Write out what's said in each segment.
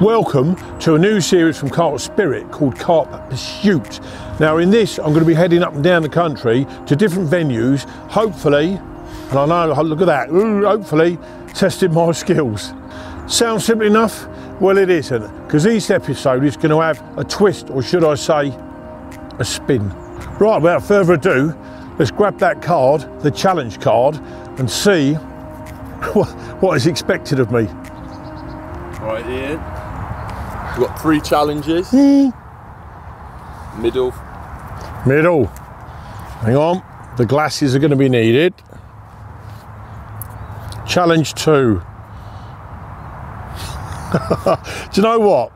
Welcome to a new series from Carp Spirit called Carp Pursuit. Now in this I'm going to be heading up and down the country to different venues, hopefully, and I know, look at that, hopefully testing my skills. Sounds simple enough? Well, it isn't, because each episode is going to have a twist, or should I say a spin. Right, without further ado, let's grab that card, the challenge card, and see what is expected of me. Right, Ian. We've got 3 challenges. Middle. Hang on, the glasses are going to be needed. Challenge 2. Do you know what?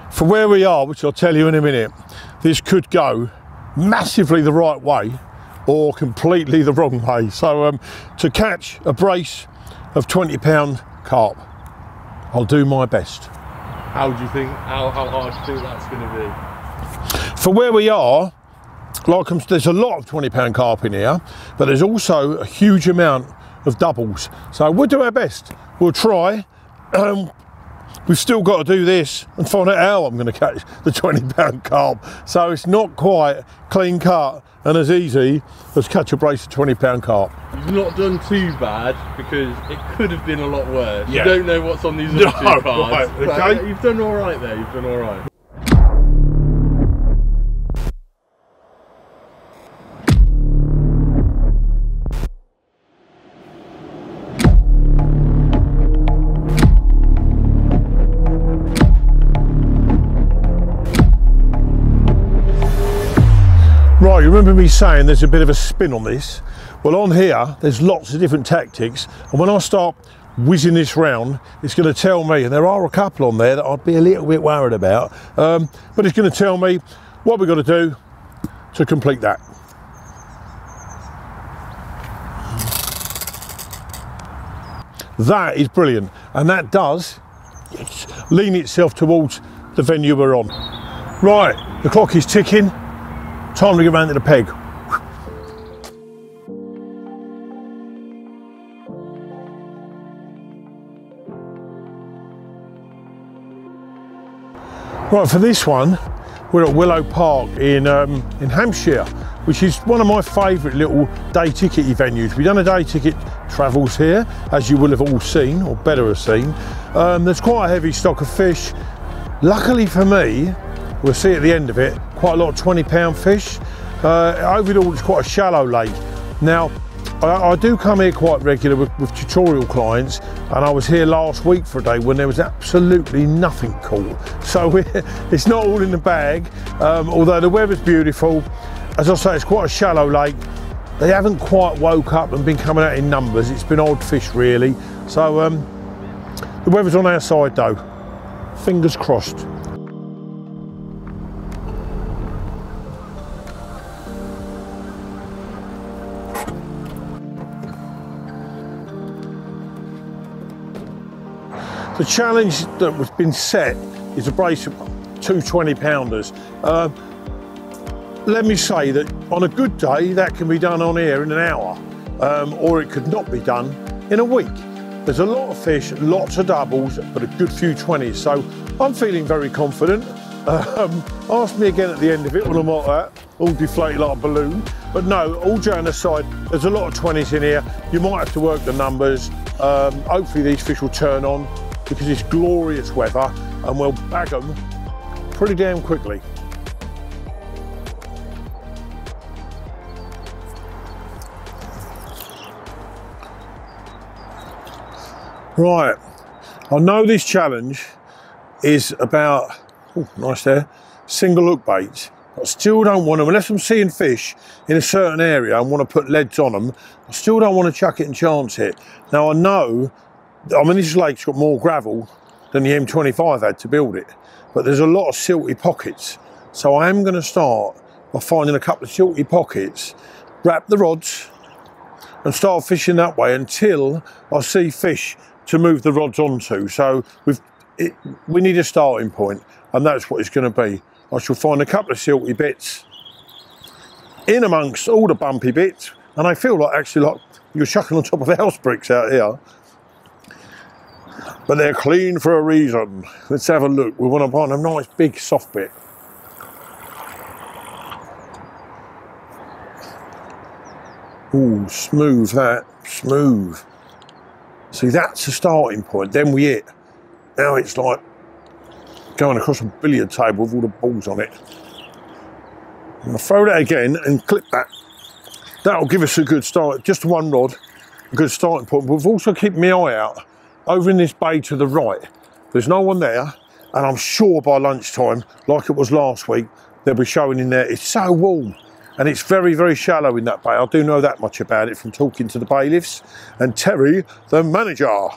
For where we are, which I'll tell you in a minute, this could go massively the right way or completely the wrong way. So to catch a brace of 20-pound carp, I'll do my best. How do you think, how hard do you think that's going to be? For where we are, there's a lot of 20-pound carp in here, but there's also a huge amount of doubles. So we'll do our best. We'll try. We've still got to do this and find out how I'm going to catch the 20-pound carp. So it's not quite clean cut and as easy as catch a brace of 20-pound carp. You've not done too bad, because it could have been a lot worse. Yeah. You don't know what's on these other 2 cards. Right, okay. So you've done all right there, you've done all right. Right, you remember me saying there's a bit of a spin on this? Well, on here, there's lots of different tactics, and when I start whizzing this round, it's going to tell me, and there are a couple on there that I'd be a little bit worried about, but it's going to tell me what we've got to do to complete that. That is brilliant, and that does lean itself towards the venue we're on. Right, the clock is ticking. Time to get round to the peg. Right, for this one, we're at Willow Park in Hampshire, which is one of my favourite little day tickety venues. We've done a day ticket travels here, as you will have all seen, or better have seen. There's quite a heavy stock of fish. Luckily for me, we'll see at the end of it, quite a lot of 20-pound fish. Overall, it's quite a shallow lake. Now, I do come here quite regular with tutorial clients, and I was here last week for a day when there was absolutely nothing caught. So it's not all in the bag, although the weather's beautiful. As I say, it's quite a shallow lake. They haven't quite woke up and been coming out in numbers. It's been odd fish, really. So the weather's on our side, though. Fingers crossed. The challenge that was been set is a brace of 2 20-pounders. Let me say that on a good day, that can be done on here in an hour, or it could not be done in a week. There's a lot of fish, lots of doubles, but a good few 20s, so I'm feeling very confident. Ask me again at the end of it when I'm like that, all deflated like a balloon. But no, all joking aside, there's a lot of 20s in here. You might have to work the numbers. Hopefully these fish will turn on, because it's glorious weather and we'll bag them pretty damn quickly. Right, I know this challenge is about, oh, nice there, single hook baits. I still don't want them, unless I'm seeing fish in a certain area and want to put leads on them, I still don't want to chuck it and chance it. Now I know, this lake's got more gravel than the M25 had to build it, but there's a lot of silty pockets. So I am going to start by finding a couple of silty pockets, wrap the rods and start fishing that way until I see fish to move the rods onto. So we need a starting point, and that's what it's going to be. I shall find a couple of silty bits in amongst all the bumpy bits, and I feel like actually like you're chucking on top of house bricks out here. but they're clean for a reason. Let's have a look. We want to find a nice big soft bit. Ooh, smooth that, smooth. See, that's the starting point. Then we hit. Now it's like going across a billiard table with all the balls on it. I'm going to throw that again and clip that. That'll give us a good start. Just one rod, a good starting point. But we've also kept my eye out over in this bay to the right. There's no one there, and I'm sure by lunchtime, like it was last week, they'll be showing in there. It's so warm, and it's very, very shallow in that bay. I do know that much about it from talking to the bailiffs and Terry, the manager.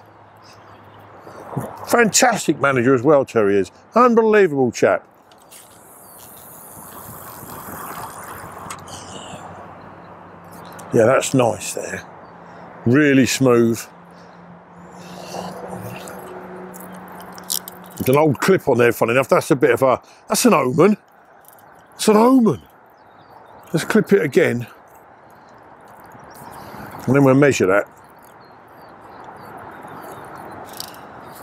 Fantastic manager as well, Terry is. Unbelievable chap. Yeah, that's nice there. Really smooth. There's an old clip on there, funny enough. That's a bit of a, that's an omen. It's an omen. Let's clip it again. And then we'll measure that.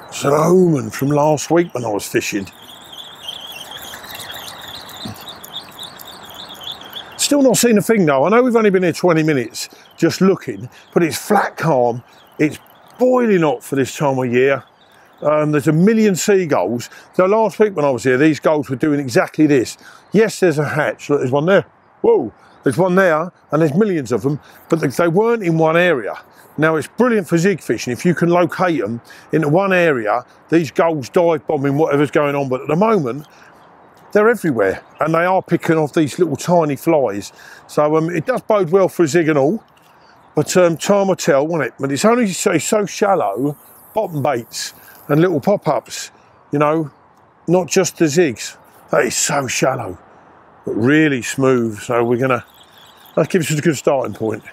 It's an omen from last week when I was fishing. Still not seen a thing though. I know we've only been here 20 minutes just looking, but it's flat calm. It's boiling hot for this time of year. There's a million seagulls. So last week when I was here, these gulls were doing exactly this. Yes, there's a hatch. Look, there's one there. Whoa, there's one there, and there's millions of them, but they weren't in one area. Now, it's brilliant for zig fishing. If you can locate them into one area, these gulls dive bombing whatever's going on, but at the moment, they're everywhere, and they are picking off these little tiny flies. So it does bode well for a zig and all, but time will tell, won't it? But it's only so shallow, bottom baits and little pop-ups, you know, not just the zigs. That is so shallow, but really smooth. So we're gonna, that gives us a good starting point.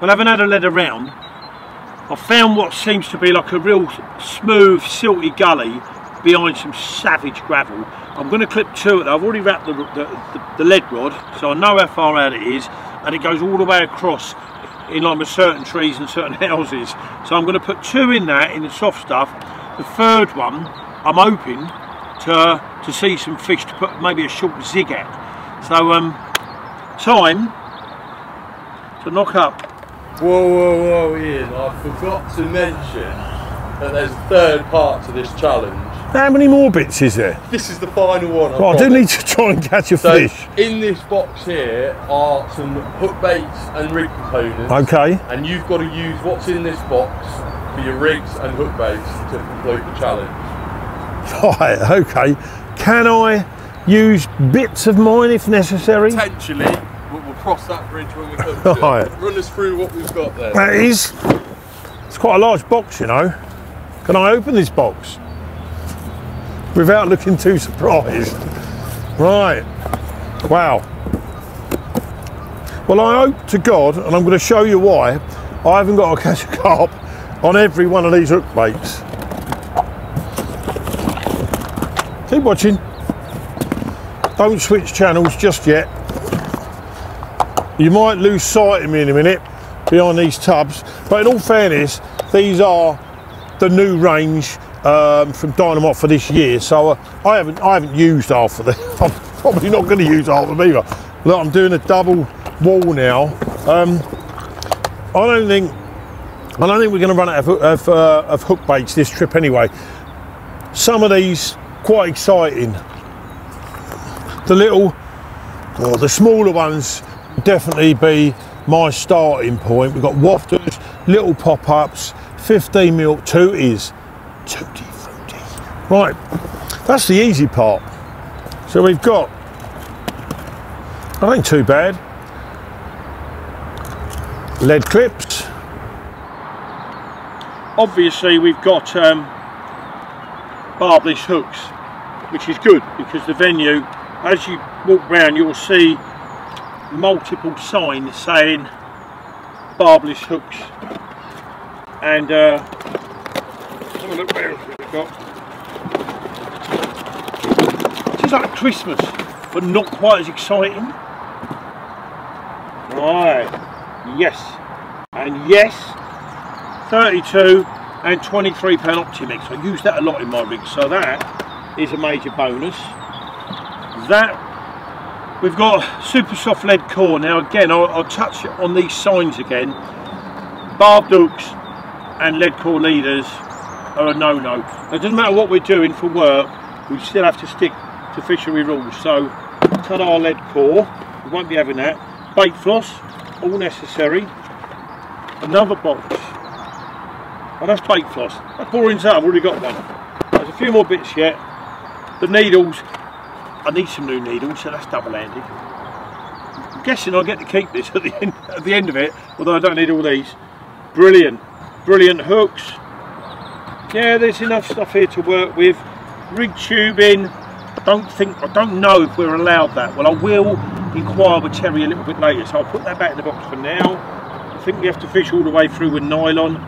Well, having had a lead around, I found what seems to be like a real smooth, silty gully behind some savage gravel. I'm going to clip two of it. I've already wrapped the lead rod, so I know how far out it is, and it goes all the way across in line with certain trees and certain houses. So I'm going to put two in that, in the soft stuff. The third one, I'm hoping to see some fish to put maybe a short zig at. So time to knock up. Whoa, Ian, I forgot to mention that there's a third part to this challenge. How many more bits is there? This is the final one. Well, I do need to try and catch a fish. In this box here are some hook baits and rig components. Okay. And you've got to use what's in this box for your rigs and hook baits to complete the challenge. Right, okay. Can I use bits of mine if necessary? Potentially. We'll cross that bridge when we come to it. Right. Run us through what we've got there. That is, it's quite a large box, you know. Can I open this box without looking too surprised? Right, wow. Well, I hope to God, and I'm going to show you why, I haven't got to catch a carp on every one of these hook baits. Keep watching. Don't switch channels just yet. You might lose sight of me in a minute behind these tubs, but in all fairness, these are the new range from Dynamite for this year. So I haven't used half of them. I'm probably not going to use half of them either. Look, I'm doing a double wall now. I don't think we're going to run out of hook baits this trip anyway. Some of these quite exciting. The smaller ones definitely be my starting point. We've got wafters, little pop-ups, 15mm tooties. Tutti frutti. Right, that's the easy part. So we've got, I think too bad, lead clips. Obviously we've got barbless hooks, which is good because the venue, as you walk round, you'll see multiple signs saying barbless hooks. And have a look what else we've got. This is like Christmas, but not quite as exciting. Right, yes, and yes, 32 and 23 pound Optimix. I use that a lot in my rigs, so that is a major bonus. That we've got super soft lead core. Now again, I'll touch on these signs again. Barbed hooks and lead core leaders are a no-no. It doesn't matter what we're doing for work, we still have to stick to fishery rules. So cut our lead core, we won't be having that. Bait floss, all necessary. Another box, and that's bait floss. That boring's up, I've already got one. There's a few more bits yet. The needles, I need some new needles, so that's double-handed. I'm guessing I'll get to keep this at the end of it, although I don't need all these. Brilliant, brilliant hooks. Yeah, there's enough stuff here to work with. Rig tubing, I don't know if we're allowed that. Well, I will inquire with Terry a little bit later, so I'll put that back in the box for now. I think we have to fish all the way through with nylon.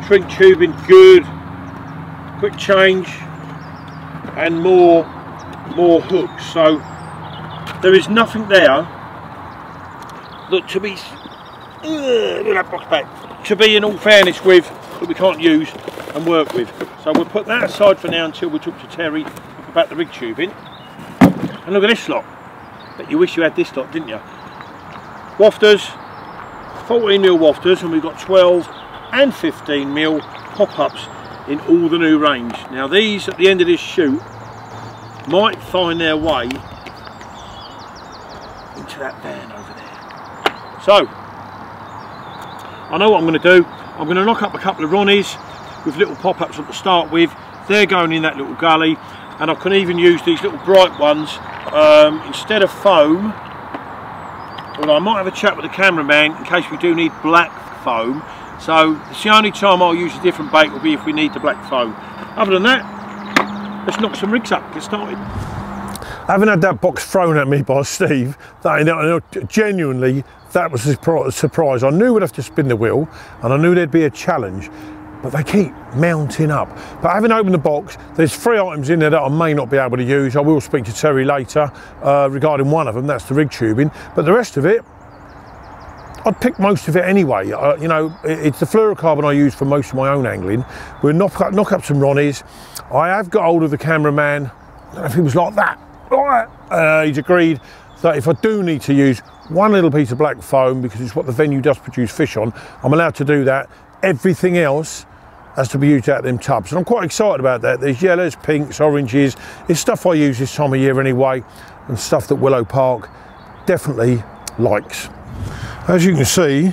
Shrink tubing, good. Quick change, and more hooks. So there is nothing there that to be that box back, to be in all fairness with, that we can't use and work with. So we'll put that aside for now until we talk to Terry about the rig tubing. And look at this lot. But you wish you had this lot, didn't you? Wafters, 14mm wafters, and we've got 12 and 15mm pop-ups in all the new range. Now these at the end of this shoot might find their way into that van over there. So I know what I'm going to do. I'm going to knock up a couple of Ronnies with little pop-ups to start with. They're going in that little gully, and I can even use these little bright ones instead of foam. Well, I might have a chat with the cameraman in case we do need black foam. So it's the only time I'll use a different bait will be if we need the black foam. Other than that, let's knock some rigs up, get started. I haven't had that box thrown at me by Steve. Genuinely, that was a surprise. I knew we'd have to spin the wheel, and I knew there'd be a challenge, but they keep mounting up. But having opened the box, there's 3 items in there that I may not be able to use. I will speak to Terry later regarding one of them, that's the rig tubing. But the rest of it, I'd pick most of it anyway. You know, it's the fluorocarbon I use for most of my own angling. We'll knock up some Ronnies. I have got hold of the cameraman. I don't know if he was like that. He's agreed that if I do need to use one little piece of black foam, because it's what the venue does produce fish on, I'm allowed to do that. Everything else has to be used out of them tubs, and I'm quite excited about that. There's yellows, pinks, oranges. It's stuff I use this time of year anyway, and stuff that Willow Park definitely likes. As you can see,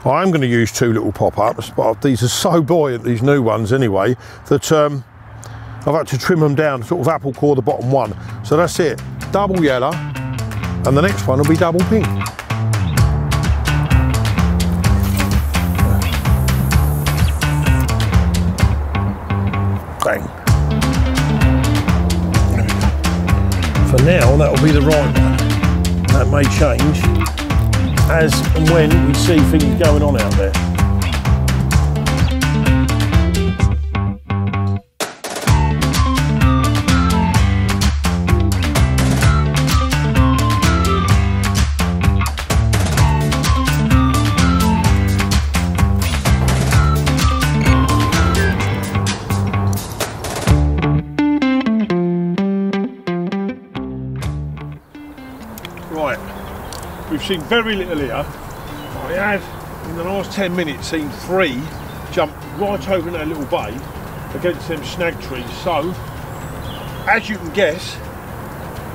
I am going to use 2 little pop-ups, but these are so buoyant, these new ones anyway, that I've had to trim them down, sort of apple core the bottom one. So that's it, double yellow, and the next one will be double pink. Bang. For now, that will be the right one. That may change as and when we see things going on out there. We've seen very little here. I have, in the last 10 minutes, seen 3 jump right over in that little bay against them snag trees. So, as you can guess,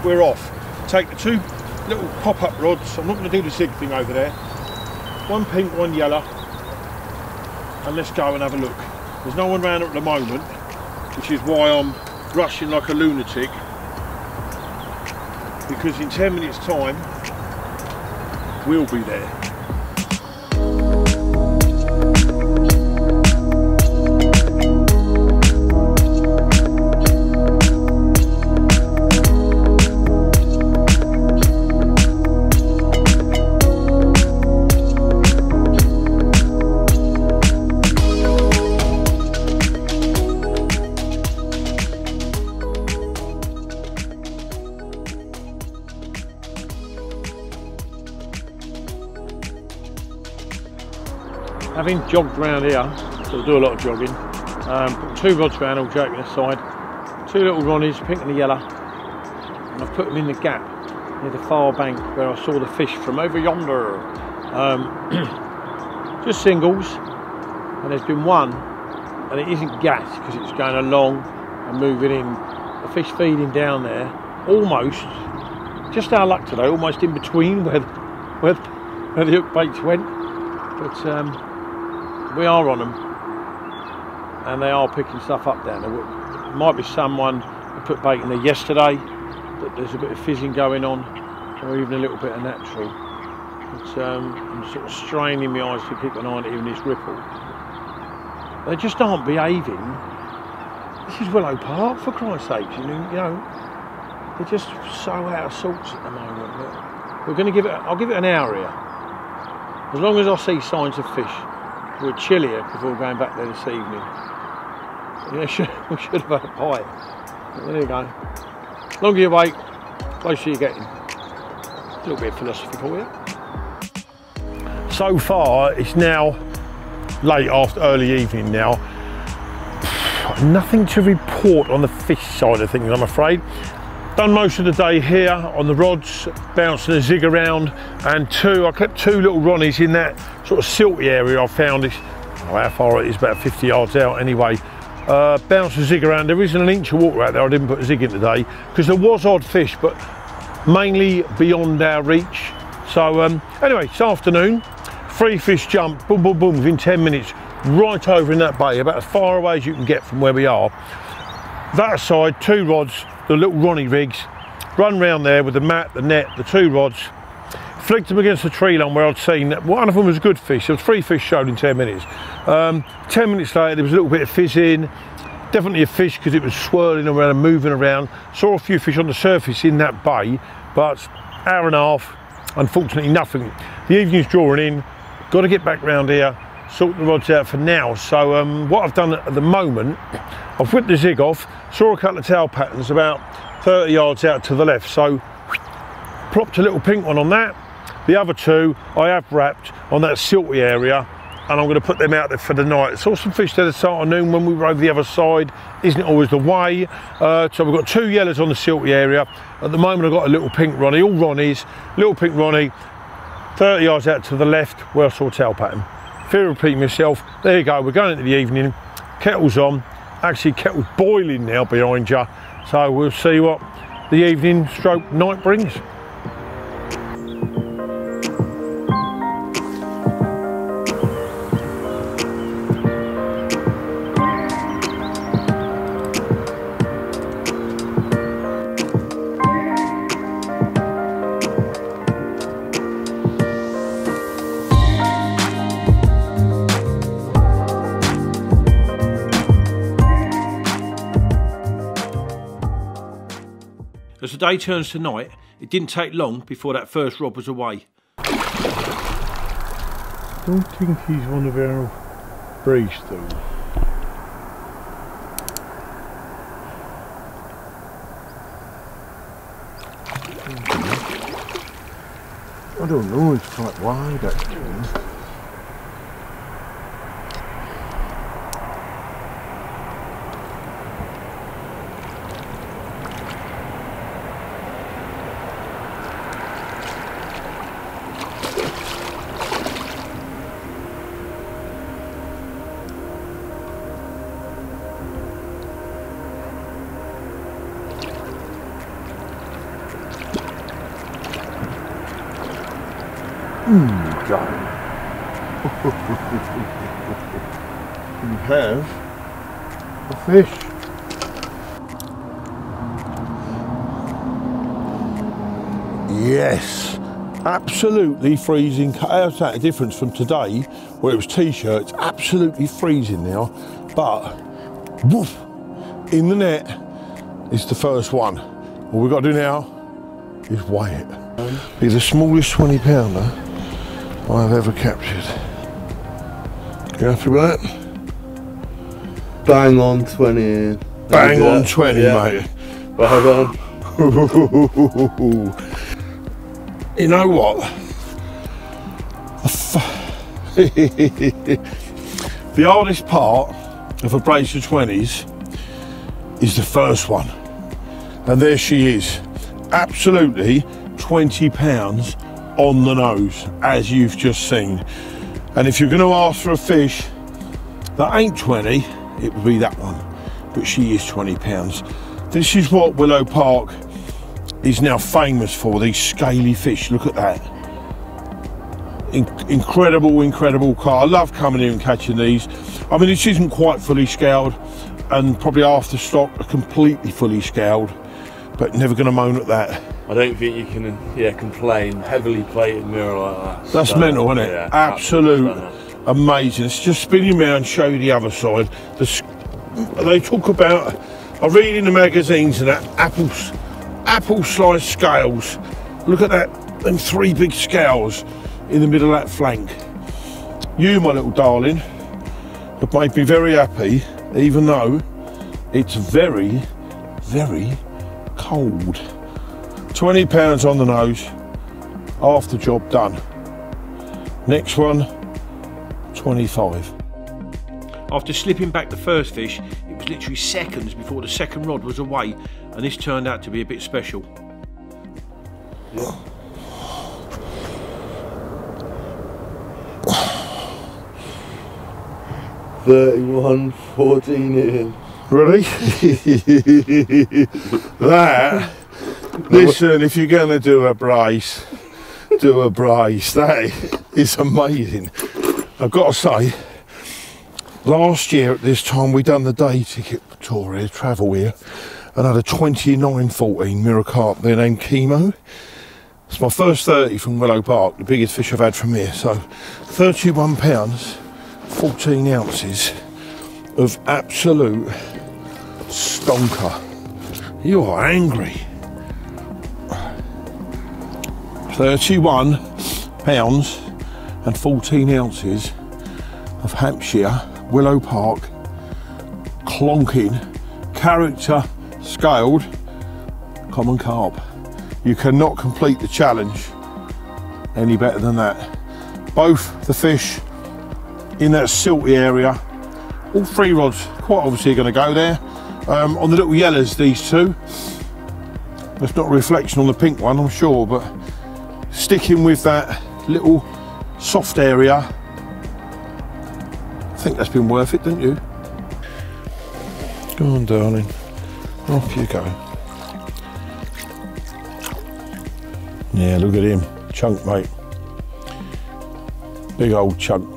we're off. Take the 2 little pop-up rods. I'm not going to do the zig thing over there. 1 pink, 1 yellow. And let's go and have a look. There's no one around at the moment, which is why I'm rushing like a lunatic. Because in 10 minutes time, we'll be there. Having jogged around here, so I do a lot of jogging, Put 2 rods round, all joking aside. 2 little Ronnies, pink and the yellow. And I've put them in the gap near the far bank where I saw the fish from over yonder. Just singles. And there's been one, and it isn't gas because it's going along and moving in. The fish feeding down there, almost, just our luck today, almost in between where the hook baits went. But we are on them, and they are picking stuff up down there. It might be someone who put bait in there yesterday, that there's a bit of fizzing going on, or even a little bit of natural. But I'm sort of straining my eyes to keep an eye on even this ripple. They just aren't behaving. This is Willow Park, for Christ's sake. You know, they're just so out of sorts at the moment. But we're going to give it. I'll give it an hour here. As long as I see signs of fish, we're chill here before going back there this evening. Yeah, we should have had a pie. But there you go. The longer you wait, closer you're getting. A little bit of philosophy for you. So far, it's now late after early evening now. Nothing to report on the fish side of things, I'm afraid. Done most of the day here on the rods, bouncing a zig around, and I kept 2 little Ronnies in that sort of silty area. I found this, how far it is, about 50 yards out anyway. Bounce a zig around. There isn't an inch of water out there. I didn't put a zig in today because there was odd fish, but mainly beyond our reach. So anyway, this afternoon, 3 fish jumped, boom, boom, boom, within 10 minutes, right over in that bay, about as far away as you can get from where we are. That aside, 2 rods, the little Ronnie rigs, run round there with the mat, the net, the 2 rods, flicked them against the tree line where I'd seen that one of them was a good fish. There was 3 fish showed in 10 minutes. 10 minutes later, there was a little bit of fizzing, definitely a fish because it was swirling around and moving around. Saw a few fish on the surface in that bay, but hour and a half, unfortunately nothing. The evening's drawing in, got to get back round here, sort the rods out for now. So what I've done at the moment, I've whipped the zig off, saw a couple of tail patterns about 30 yards out to the left, so plopped a little pink one on that. The other 2 I have wrapped on that silty area, and I'm going to put them out there for the night. Saw some fish there this afternoon when we were over the other side. Isn't it always the way? So we've got 2 yellows on the silty area. At the moment I've got a little pink Ronnie, all Ronnies, little pink Ronnie, 30 yards out to the left where I saw a tail pattern. Fear of repeating myself. There you go, we're going into the evening. Kettle's on. Actually, kettle's boiling now behind you. So we'll see what the evening stroke night brings. As the day turns to night, it didn't take long before that first rod was away. Don't think he's one of our breeze though. I don't know, it's quite wide actually. Go. You have a fish. Yes, absolutely freezing. How's that a difference from today where it was t-shirts? Absolutely freezing now, but woof, in the net is the first one. All we've got to do now is weigh it. Be the smallest 20 pounder I've ever captured. You happy with that? Bang on 20. Bang on 20, yeah. Mate. Well done. You know what? The hardest part of a brace of 20s is the first one. And there she is, absolutely 20 pounds on the nose, as you've just seen. And if you're going to ask for a fish that ain't 20, it would be that one. But she is 20 pounds. This is what Willow Park is now famous for, these scaly fish. Look at that. Incredible carp. I love coming here and catching these. I mean, this isn't quite fully scaled, and probably after stock are completely fully scaled, but never going to moan at that. I don't think you can complain. Heavily plated mirror like that. That's stunning. Mental, isn't it? Yeah, absolute amazing. It's just spinning around and show you the other side. They talk about, I read in the magazines and that apple slice scales. Look at that, them 3 big scales in the middle of that flank. You, my little darling, have made me very happy, even though it's very, very cold. 20 pounds on the nose, half the job done. Next one, 25. After slipping back the first fish, it was literally seconds before the second rod was away, and this turned out to be a bit special. Yeah. 31-14 in. Ready? That, listen, if you're going to do a brace, do a brace. That is amazing. I've got to say, last year at this time we done the day ticket tour here, travel here, and had a 29-14 mirror carp there named Chemo. It's my first 30 from Willow Park, the biggest fish I've had from here. So 31 pounds, 14 ounces of absolute stonker. You are angry. 31 pounds and 14 ounces of Hampshire Willow Park clonking, character scaled common carp. You cannot complete the challenge any better than that. Both the fish in that silty area, all 3 rods quite obviously going to go there. On the little yellows, these 2. That's not a reflection on the pink one, I'm sure, but sticking with that little soft area, I think that's been worth it, don't you? Go on, darling, off you go. Yeah, look at him, chunk, mate. Big old chunk.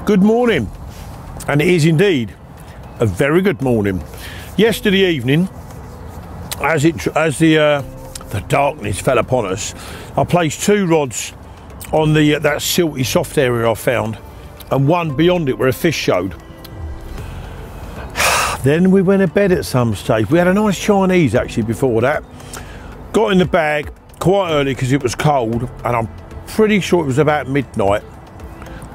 Good morning, and it is indeed a very good morning. Yesterday evening, as the darkness fell upon us, I placed 2 rods on the that silty soft area I found, and one beyond it where a fish showed. Then we went to bed at some stage. We had a nice Chinese actually before that. Got in the bag quite early because it was cold, and I'm pretty sure it was about midnight.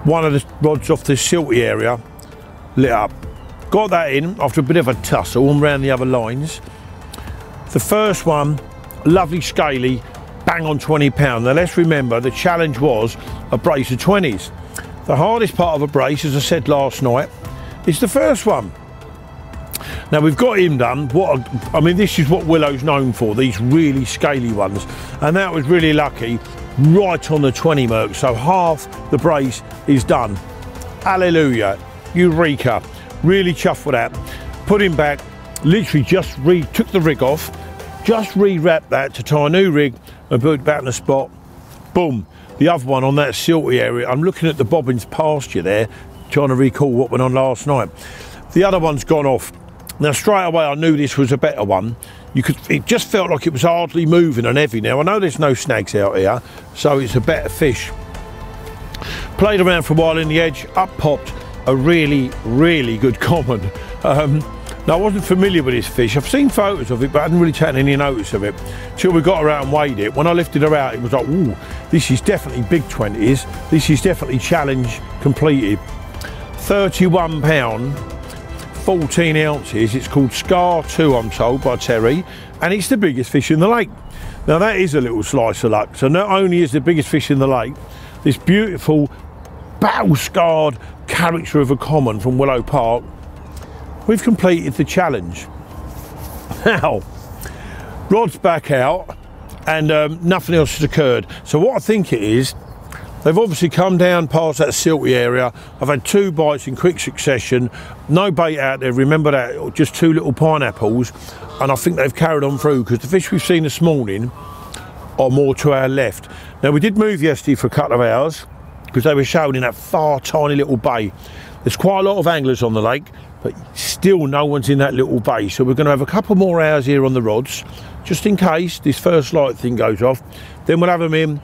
One of the rods off the silty area lit up. Got that in after a bit of a tussle and round the other lines. The first one, lovely scaly, bang on 20 pounds. Now let's remember the challenge was a brace of 20s. The hardest part of a brace, as I said last night, is the first one. Now we've got him done. I mean, this is what Willow's known for, these really scaly ones. And that was really lucky, right on the 20 mark. So half the brace is done. Hallelujah, eureka. Really chuffed with that. Put him back, literally just took the rig off, just re-wrapped that to tie a new rig and put it back in the spot. Boom. The other one on that silty area, I'm looking at the bobbins pasture there, trying to recall what went on last night. The other one's gone off. Now straight away I knew this was a better one. It just felt like it was hardly moving and heavy. Now I know there's no snags out here, so it's a better fish. Played around for a while in the edge, up popped a really, really good common. Now, I wasn't familiar with this fish. I've seen photos of it, but I hadn't really taken any notice of it till we got her out and weighed it. When I lifted her out, it was like, ooh, this is definitely big 20s. This is definitely challenge completed. 31 pound, 14 ounces. It's called Scar 2, I'm told, by Terry, and it's the biggest fish in the lake. Now, that is a little slice of luck. So not only is the biggest fish in the lake, this beautiful battle-scarred character of a common from Willow Park, we've completed the challenge. Now, rod's back out, and nothing else has occurred. So what I think it is, they've obviously come down past that silty area. I've had 2 bites in quick succession. No bait out there, remember that, just 2 little pineapples. And I think they've carried on through, because the fish we've seen this morning are more to our left. Now, we did move yesterday for a couple of hours, because they were showing in that far tiny little bay. There's quite a lot of anglers on the lake, but still no one's in that little bay. So we're going to have a couple more hours here on the rods, just in case this first light thing goes off. Then we'll have them in,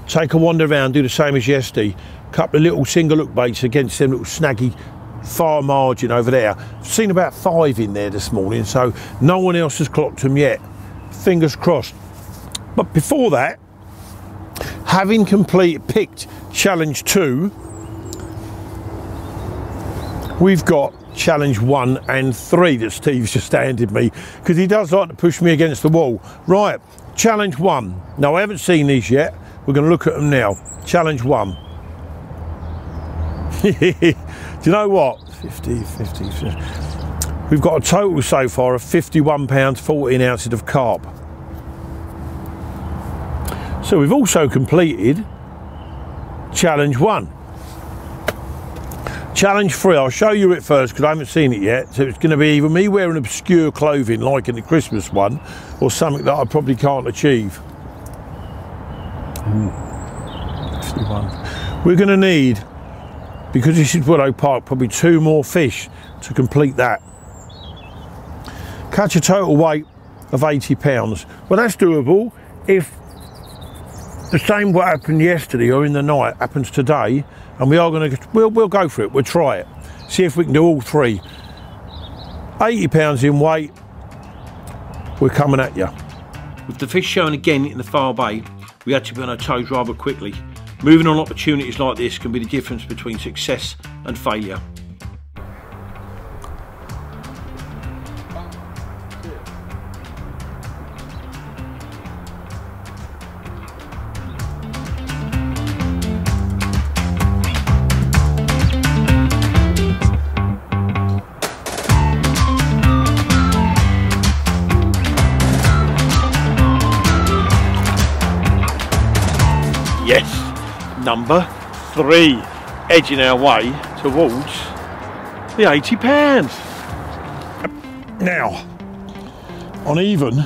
take a wander around, do the same as yesterday. Couple of little single look baits against them little snaggy far margin over there. I've seen about 5 in there this morning, so no one else has clocked them yet. Fingers crossed. But before that, having picked challenge 2, we've got challenge 1 and 3 that Steve's just handed me, because he does like to push me against the wall. Right, challenge 1. Now, I haven't seen these yet. We're going to look at them now. Challenge 1. Do you know what? 50. We've got a total so far of 51 pounds, 14 ounces of carp. So we've also completed challenge 1. Challenge 3, I'll show you it first because I haven't seen it yet. So it's going to be either me wearing obscure clothing like in the Christmas one, or something that I probably can't achieve. 51. We're going to need, because this is Willow Park, probably 2 more fish to complete that. Catch a total weight of 80 pounds. Well, that's doable if the same what happened yesterday or in the night happens today, and we are going to, we'll go for it, we'll try it. See if we can do all 3. 80 pounds in weight, we're coming at you. With the fish shown again in the far bay, we had to be on our toes rather quickly. Moving on opportunities like this can be the difference between success and failure. Yes, number 3, edging our way towards the 80 pounds. Now, on even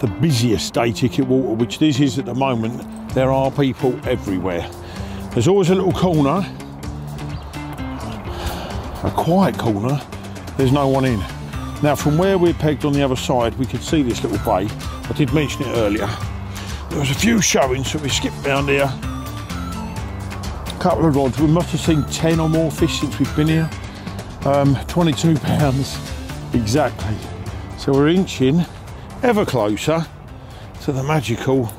the busiest day ticket water, which this is at the moment, there are people everywhere. There's always a little corner, a quiet corner, there's no one in. Now, from where we're pegged on the other side, we could see this little bay. I did mention it earlier. There was a few showings, so we skipped round here. A couple of rods. We must have seen 10 or more fish since we've been here. 22 pounds exactly. So we're inching ever closer to the magical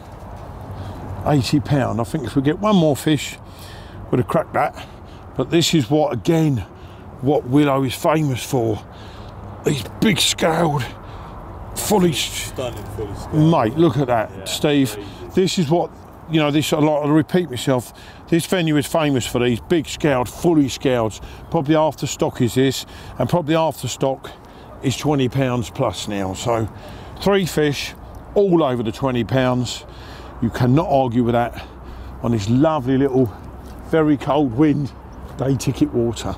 80 pound. I think if we get one more fish, we'd have cracked that. But this is what, again, what Willow is famous for. These big scaled, fully stunning, fully scaled. Mate, look at that, yeah, Steve. crazy. This is what, you know, this, I'll repeat myself, this venue is famous for these big scaled, fully scaled. Probably after stock is this, and probably after stock is 20 pounds plus now. So 3 fish, all over the 20 pounds. You cannot argue with that on this lovely little, very cold wind, day ticket water.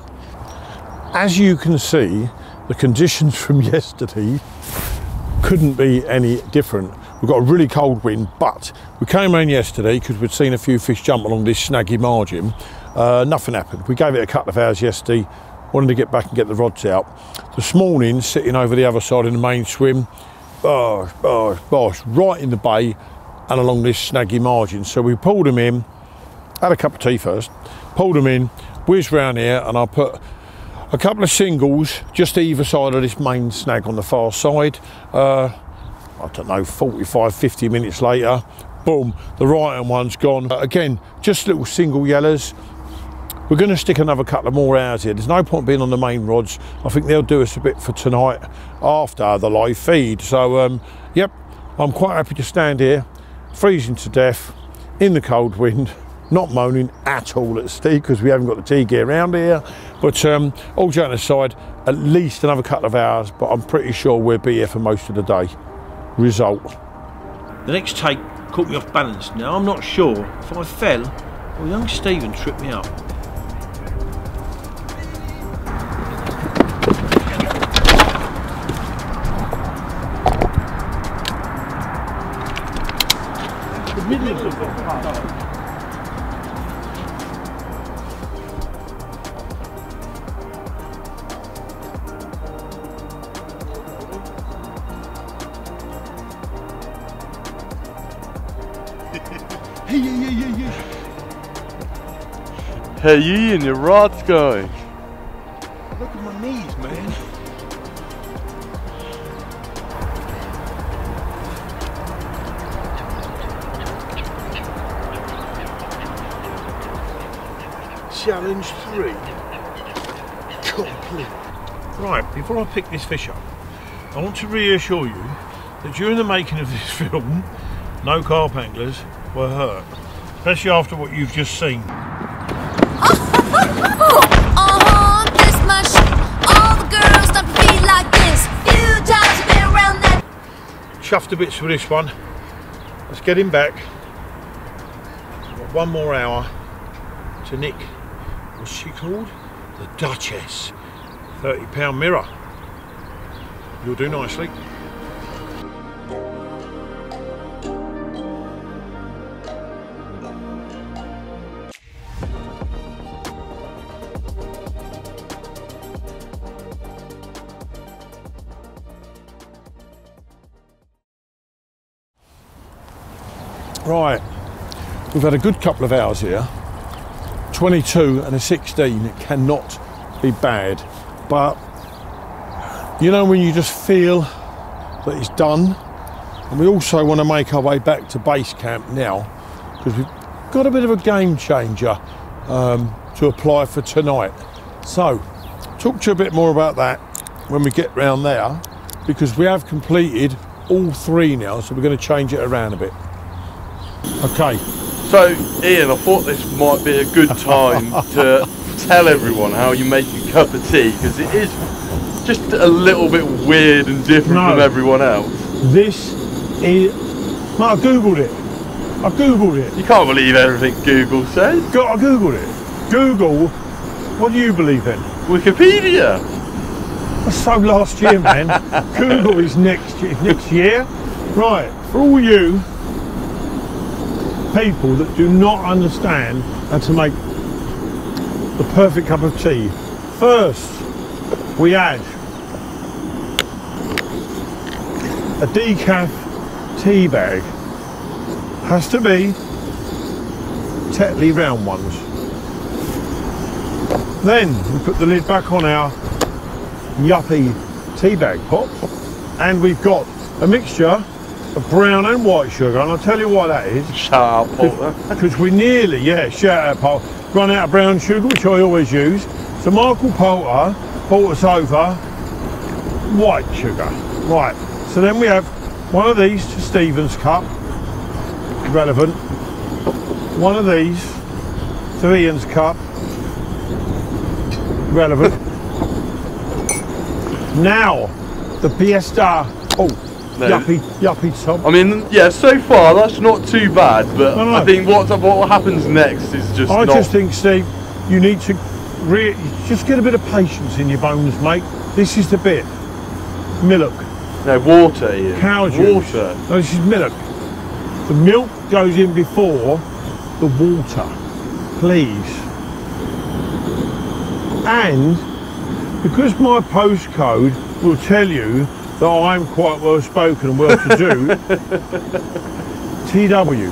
As you can see, the conditions from yesterday couldn't be any different. We've got a really cold wind, but we came around yesterday because we'd seen a few fish jump along this snaggy margin. Nothing happened. We gave it a couple of hours yesterday, wanted to get back and get the rods out. This morning, sitting over the other side in the main swim, right in the bay and along this snaggy margin. So we pulled them in, had a cup of tea first, pulled them in, whizzed round here, and I put A couple of singles just either side of this main snag on the far side. I don't know, 45, 50 minutes later, boom, the right hand one's gone. Again, just little single yellers. We're going to stick another couple of more hours here. There's no point being on the main rods. I think they'll do us a bit for tonight after the live feed. So, yep, I'm quite happy to stand here, freezing to death, in the cold wind, not moaning at all at Steve because we haven't got the tea gear around here. But all joking aside, at least another couple of hours, but I'm pretty sure we'll be here for most of the day. Result. The next take caught me off balance. Now I'm not sure if I fell or young Stephen tripped me up. The middle of the park. Hey, and your rod's going. Look at my knees, man. Challenge 3 complete. Right, before I pick this fish up, I want to reassure you that during the making of this film, no carp anglers were hurt, especially after what you've just seen. This much. All the girls don't feel like this. Few times I've been around that. Chuffed to bits for this one. Let's get him back. Got one more hour to nick. What's she called? The Duchess. £30 mirror. You'll do nicely. Right, we've had a good couple of hours here. 22 and a 16, it cannot be bad. But, you know when you just feel that it's done? And we also want to make our way back to base camp now, because we've got a bit of a game changer to apply for tonight. So, talk to you a bit more about that when we get round there, because we have completed all 3 now, so we're going to change it around a bit. Okay. So, Ian, I thought this might be a good time to tell everyone how you make a cup of tea, because it is just a little bit weird and different from everyone else. This is... No, I googled it. I googled it. You can't believe everything Google says. I googled it. Google, what do you believe in? Wikipedia. That's so last year, man. Google is next year. Right, for all you people that do not understand how to make the perfect cup of tea, first we add a decaf tea bag. Has to be Tetley round ones. Then we put the lid back on our yuppie tea bag pot, and we've got a mixture of brown and white sugar, and I'll tell you why that is. Shout out, Paul. Because we nearly, yeah, shout out, Paul, run out of brown sugar, which I always use. So Michael Poulter bought us over white sugar. Right, so then we have one of these to Stephen's cup, relevant. One of these to Ian's cup, relevant. Now, the Fiesta, yuppie top. I mean, yeah, so far that's not too bad, but no. I think what happens next is just I just think, Steve, you need to just get a bit of patience in your bones, mate. This is the bit. Milk. No, water, Ian. Cow juice. Water. No, this is milk. The milk goes in before the water, please. And because my postcode will tell you that I'm quite well spoken and well to do, TW,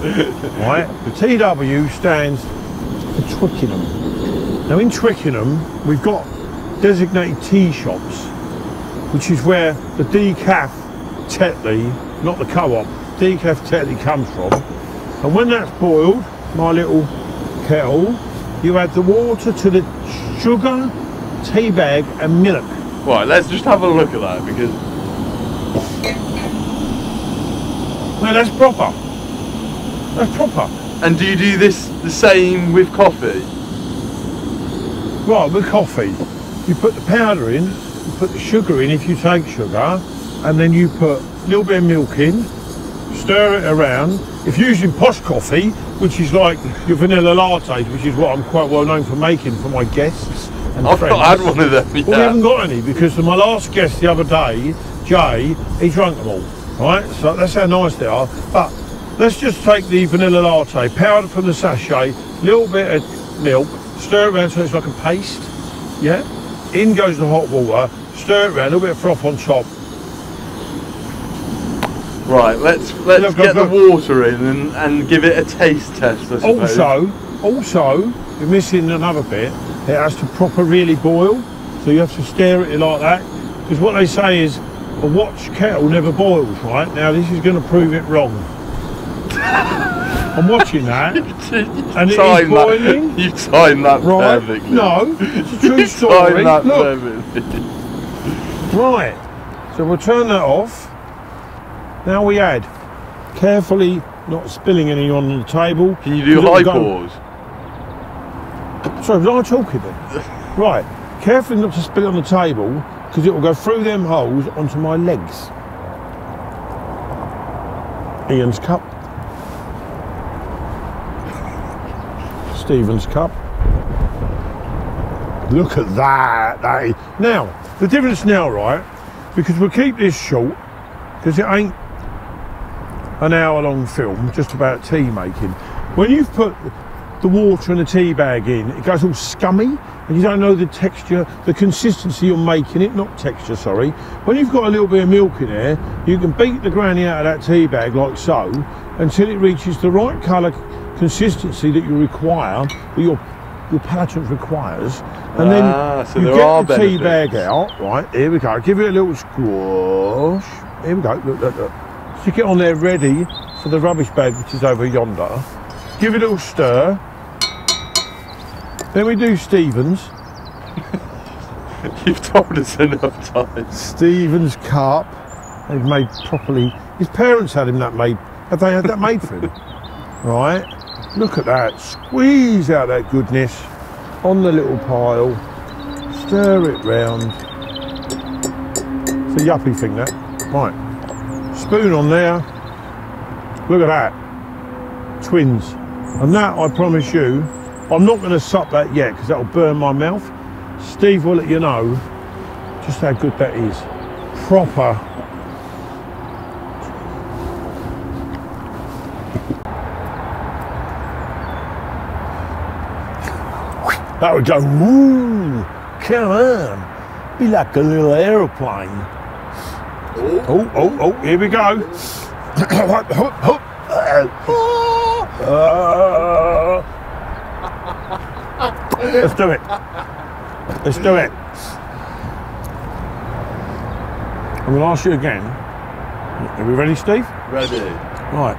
right? The TW stands for Twickenham. Now in Twickenham, we've got designated tea shops, which is where the decaf Tetley, not the co-op, decaf Tetley comes from. And when that's boiled, my little kettle, you add the water to the sugar, tea bag and milk. Right, let's just have a look at that because... No, that's proper. That's proper. And do you do this the same with coffee? Right, with coffee, you put the powder in, you put the sugar in if you take sugar, and then you put a little bit of milk in, stir it around. If you're using posh coffee, which is like your vanilla lattes, which is what I'm quite well known for making for my guests and I've friends. not had one of them yet. Well, we haven't got any because my last guest the other day, Jay, he drank them all, right? So that's how nice they are. But let's just take the vanilla latte, powder from the sachet, little bit of milk, stir it around so it's like a paste, yeah? In goes the hot water, stir it around, a little bit of froth on top. Right, let's get the water in and give it a taste test, I suppose. Also, you're missing another bit. It has to proper really boil, so you have to stir it like that. Because what they say is a watch kettle never boils, right? Now this is going to prove it wrong. I'm watching that, and it is boiling. You've timed that right? perfectly. No, it's a true story. Timed that Look. perfectly. Right, so we'll turn that off. Now we add, carefully not spilling any on the table. Can you do high pours? Sorry, was I talking then? Right, carefully not to spill it on the table because it will go through them holes onto my legs. Ian's cup. Stephen's cup. Look at that. Now, the difference now, right, because we'll keep this short because it ain't an hour-long film just about tea making. When you've put the water and the tea bag in, it goes all scummy and you don't know the texture, the consistency you're making it, not texture, sorry. When you've got a little bit of milk in there, you can beat the granny out of that tea bag like so until it reaches the right colour consistency that you require, that your patent requires, and then so you get the tea bag out, right, here we go, give it a little squash, here we go, look. Stick it on there ready for the rubbish bag which is over yonder. Give it a little stir. Then we do Stephen's. You've told us enough times. Stephen's Carp. They've made properly. His parents had him that made. Have they had that made for him? Right. Look at that. Squeeze out that goodness on the little pile. Stir it round. It's a yuppie thing that. Right. Spoon on there. Look at that. Twins. And that, I promise you, I'm not going to sup that yet because that'll burn my mouth. Steve will let you know just how good that is. Proper. That would go, woo, come on. Be like a little aeroplane. Oh, here we go. Let's do it. Let's do it. I'm going to ask you again. Are we ready, Steve? Ready. Right.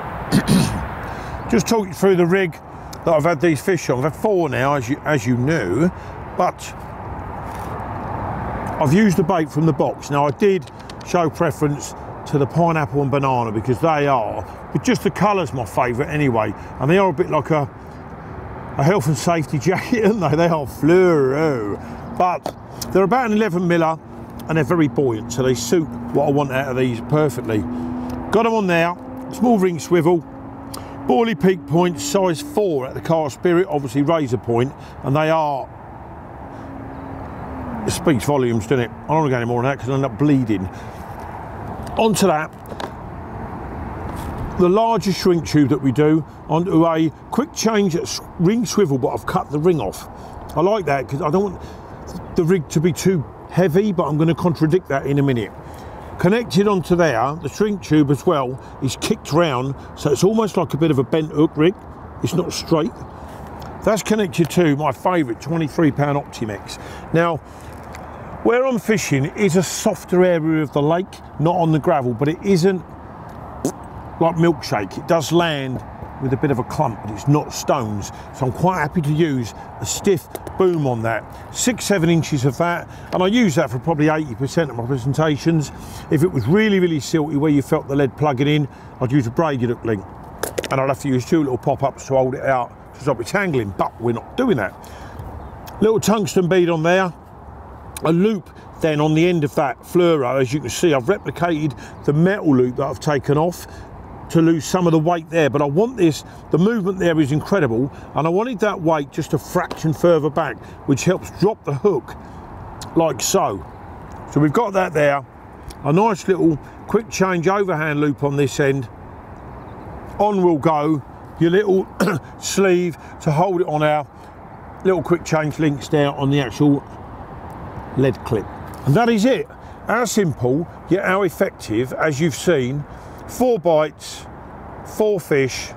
Just talk you through the rig that I've had these fish on. I've had 4 now, as you knew, but I've used the bait from the box. Now, I did show preference to the pineapple and banana because they are, but just the colour's my favourite anyway, and they are a bit like a health and safety jacket, aren't they? They are fluoro, but they're about an 11 miller and they're very buoyant, so they suit what I want out of these perfectly. Got them on there, small ring swivel, Borley peak point, size 4 at the Car Spirit, obviously razor point, and they are, it speaks volumes, doesn't it? I don't want to go any more than that because I end up bleeding. Onto that, the larger shrink tube that we do, onto a quick change at ring swivel, but I've cut the ring off. I like that because I don't want the rig to be too heavy, but I'm going to contradict that in a minute. Connected onto there, the shrink tube as well is kicked round, so it's almost like a bit of a bent hook rig. It's not straight. That's connected to my favourite 23 pound Optimex. Now, Where I'm fishing is a softer area of the lake, not on the gravel, but it isn't like milkshake. It does land with a bit of a clump, but it's not stones. So I'm quite happy to use a stiff boom on that. 6-7 inches of that, and I use that for probably 80% of my presentations. If it was really, really silty where you felt the lead plugging in, I'd use a braided hook link. And I'd have to use 2 little pop-ups to hold it out to stop it tangling, but we're not doing that. Little tungsten bead on there. A loop then on the end of that fluoro. As you can see, I've replicated the metal loop that I've taken off to lose some of the weight there, but I want this, the movement there is incredible, and I wanted that weight just a fraction further back, which helps drop the hook like so. So we've got that there. A nice little quick change overhand loop on this end. On will go your little sleeve to hold it on our little quick change links there on the actual lead clip. And that is it. How simple, yet how effective, as you've seen. 4 bites, 4 fish.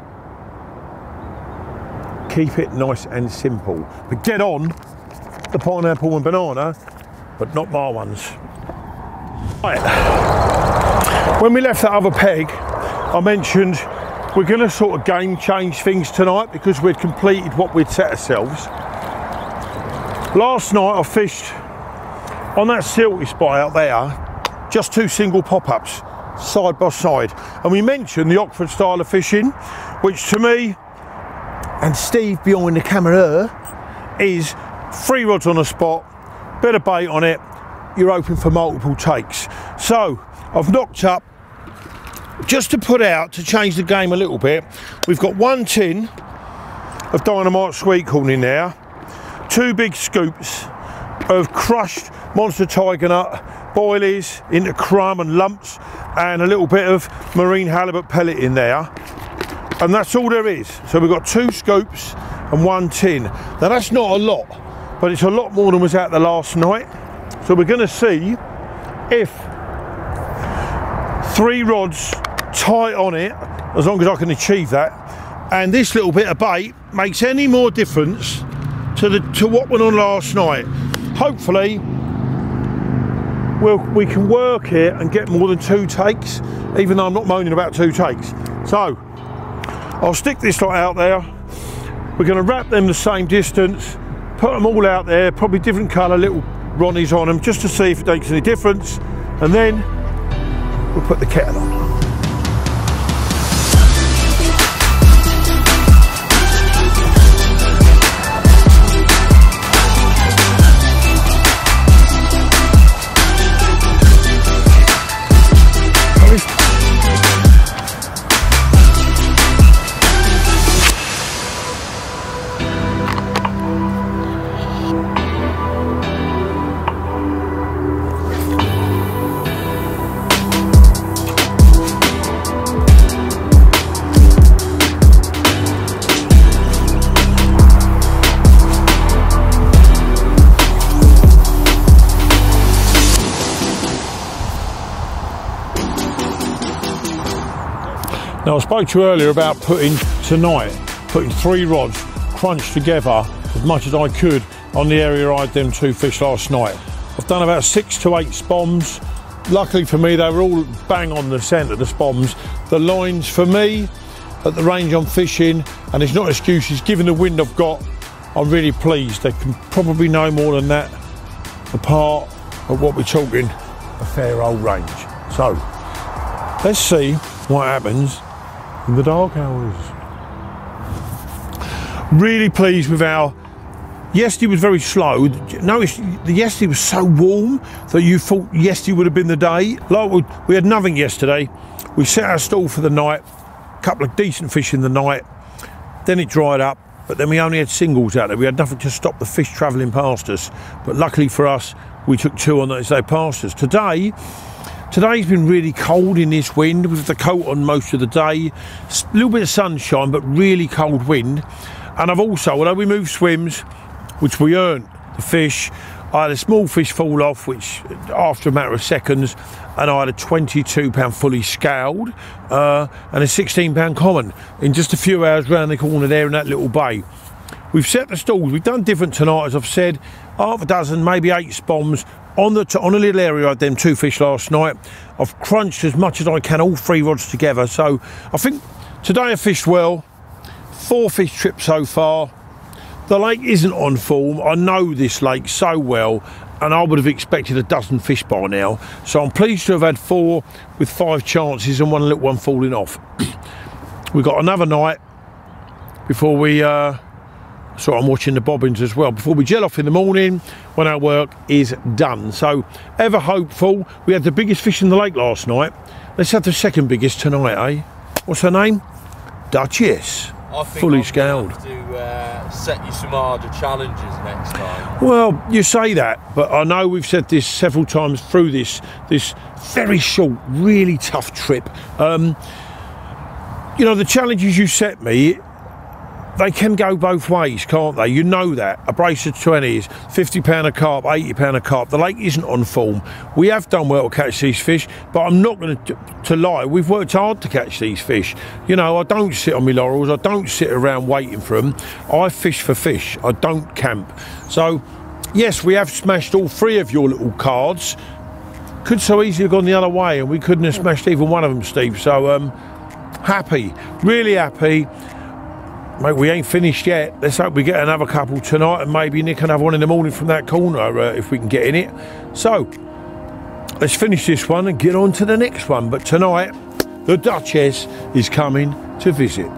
Keep it nice and simple. But get on the pineapple and banana, but not my ones. Right. When we left that other peg, I mentioned we're going to sort of game change things tonight because we'd completed what we'd set ourselves. Last night I fished on that silty spot out there, just 2 single pop-ups, side by side. And we mentioned the Oxford style of fishing, which to me, and Steve behind the camera, is 3 rods on a spot, bit of bait on it, you're open for multiple takes. So I've knocked up, just to put out, to change the game a little bit, we've got 1 tin of dynamite sweet corn in there, 2 big scoops of crushed monster tiger nut, boilies into crumb and lumps, and a little bit of marine halibut pellet in there, and that's all there is. So we've got 2 scoops and 1 tin. Now that's not a lot, but it's a lot more than was out there last night. So we're going to see if 3 rods tight on it, as long as I can achieve that, and this little bit of bait makes any more difference to what went on last night. Hopefully we can work it and get more than 2 takes, even though I'm not moaning about 2 takes. So I'll stick this lot out there. We're going to wrap them the same distance, put them all out there, probably different colour little Ronnies on them, just to see if it makes any difference, and then we'll put the kettle on. Now I spoke to you earlier about putting 3 rods crunched together as much as I could on the area I had them 2 fish last night. I've done about 6 to 8 spoms. Luckily for me, they were all bang on the centre, the spoms. The lines for me, at the range I'm fishing, and it's not excuses, given the wind I've got, I'm really pleased. They can probably no more than that apart of what we're talking, a fair old range. So let's see what happens in the dark hours. Really pleased with our, yesterday was very slow. Notice the yesterday was so warm that you thought yesterday would have been the day. Like we had nothing yesterday. We set our stall for the night, a couple of decent fish in the night, then it dried up, but then we only had singles out there. We had nothing to stop the fish travelling past us, but luckily for us we took 2 on as they passed us. Today's been really cold in this wind, with the coat on most of the day. A little bit of sunshine, but really cold wind. And I've also, although we moved swims, which we earned the fish, I had a small fish fall off, which after a matter of seconds, and I had a 22-pound fully scaled and a 16-pound common in just a few hours round the corner there in that little bay. We've set the stalls, we've done different tonight, as I've said, half a dozen, maybe 8 spoms, on a little area. I had them 2 fish last night. I've crunched as much as I can, all 3 rods together. So I think today I fished well. 4 fish trips so far. The lake isn't on form. I know this lake so well, and I would have expected a dozen fish by now. So I'm pleased to have had 4 with 5 chances and one little one falling off. We've got another night before we so I'm watching the bobbins as well, before we gel off in the morning when our work is done. So ever hopeful. We had the biggest fish in the lake last night. Let's have the second biggest tonight, eh? What's her name? Duchess. I think fully I'm scaled. gonna have to set you some harder challenges next time. Well, you say that, but I know we've said this several times through this very short, really tough trip. You know, the challenges you set me, they can go both ways, can't they? You know that. A brace of 20s, £50 a carp, £80 a carp. The lake isn't on form. We have done well to catch these fish, but I'm not going to lie. We've worked hard to catch these fish. You know, I don't sit on my laurels. I don't sit around waiting for them. I fish for fish. I don't camp. So, yes, we have smashed all 3 of your little cards. Could so easily have gone the other way, and we couldn't have smashed even one of them, Steve. So, happy. Really happy. Mate, we ain't finished yet. Let's hope we get another couple tonight and maybe nick another one in the morning from that corner if we can get in it. So, let's finish this one and get on to the next one. But tonight, the Duchess is coming to visit.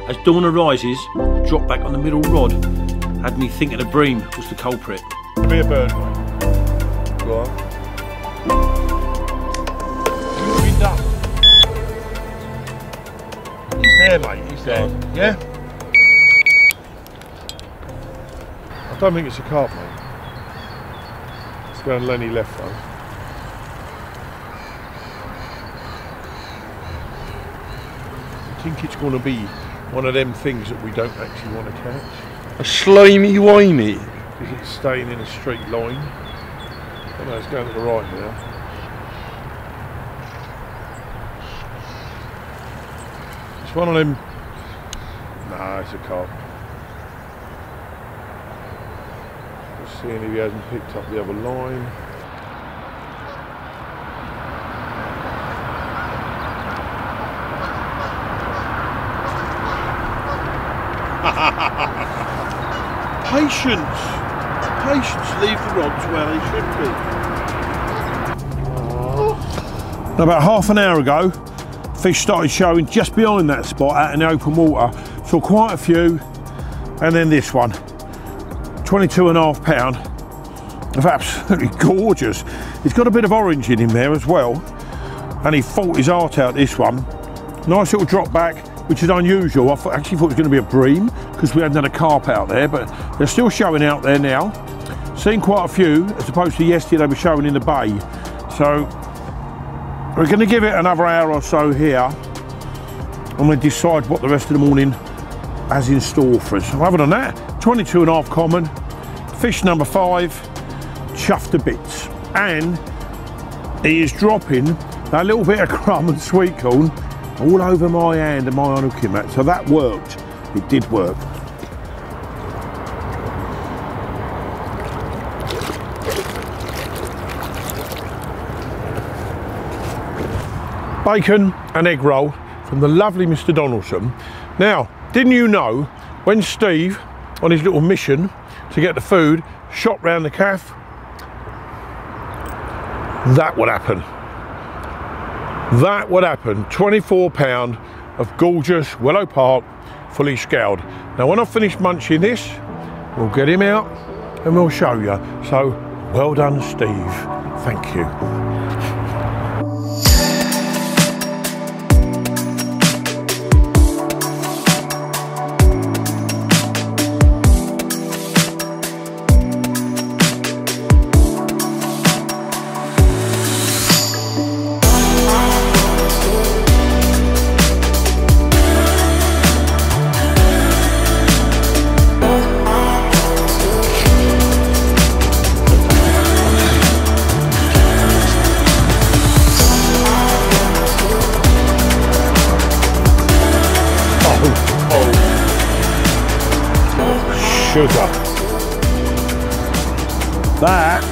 As dawn arises, a drop back on the middle rod had me thinking the bream was the culprit. Give me a bird, mate. Go on. Wind up. He's there, mate. He's there. Yeah? I don't think it's a carp, mate. It's going Lenny left, though. I think it's going to be one of them things that we don't actually want to catch. A slimy whiny. Because it's staying in a straight line. Oh no, it's going to the right now. It's one of them. Nah, it's a carp. Just seeing if he hasn't picked up the other line. Patience! Patience, leave the rods where they should be. Now, about half an hour ago, fish started showing just behind that spot out in the open water. Saw quite a few, and then this one. 22.5 pound. Of absolutely gorgeous. He's got a bit of orange in him there as well, and he fought his heart out, this one. Nice little drop back, which is unusual. I actually thought it was going to be a bream because we hadn't had a carp out there, but they're still showing out there now. Seen quite a few, as opposed to yesterday they were showing in the bay. So we're going to give it another hour or so here. I'm going to decide what the rest of the morning has in store for us. Other than that, 22.5 common, fish number 5, chuffed to bits, and he is dropping that little bit of crumb and sweet corn all over my hand and my unhooking mat. So that worked. It did work. Bacon and egg roll from the lovely Mr. Donaldson. Now, didn't you know when Steve, on his little mission to get the food, shot round the calf, that would happen. That would happen. 24 pound of gorgeous Willow Park, fully scaled. Now when I've finished munching this, we'll get him out and we'll show you. So, well done, Steve. Thank you. sugar. That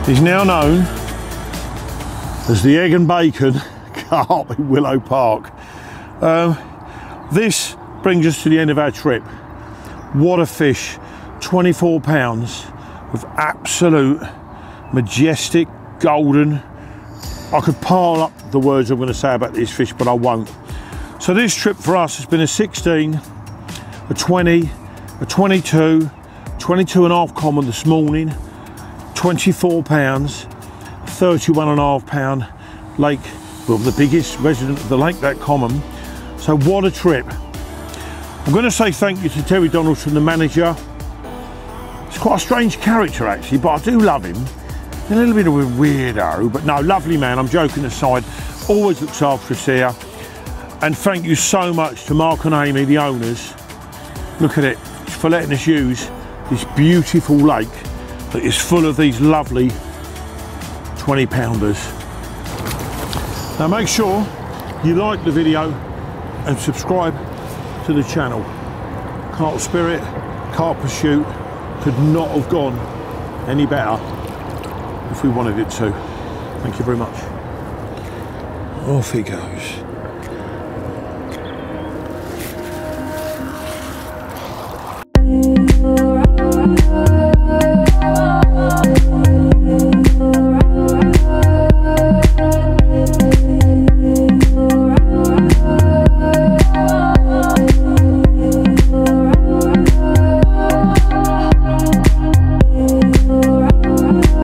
is now known as the egg and bacon carp in Willow Park. This brings us to the end of our trip. What a fish, 24 pounds with absolute majestic golden. I could pile up the words I'm going to say about this fish, but I won't. So this trip for us has been a 16, a 20, a 22, 22 and a half common this morning, 24 pounds, 31 and a half pound lake, well, the biggest resident of the lake, that common. So what a trip. I'm going to say thank you to Terry Donaldson, the manager. He's quite a strange character actually, but I do love him. A little bit of a weirdo, but no, lovely man, I'm joking aside, always looks after us here. And thank you so much to Mark and Amy, the owners. Look at it, for letting us use this beautiful lake that is full of these lovely 20 pounders. Now make sure you like the video and subscribe to the channel. Carp Spirit, Carp Pursuit could not have gone any better if we wanted it to. Thank you very much. Off he goes.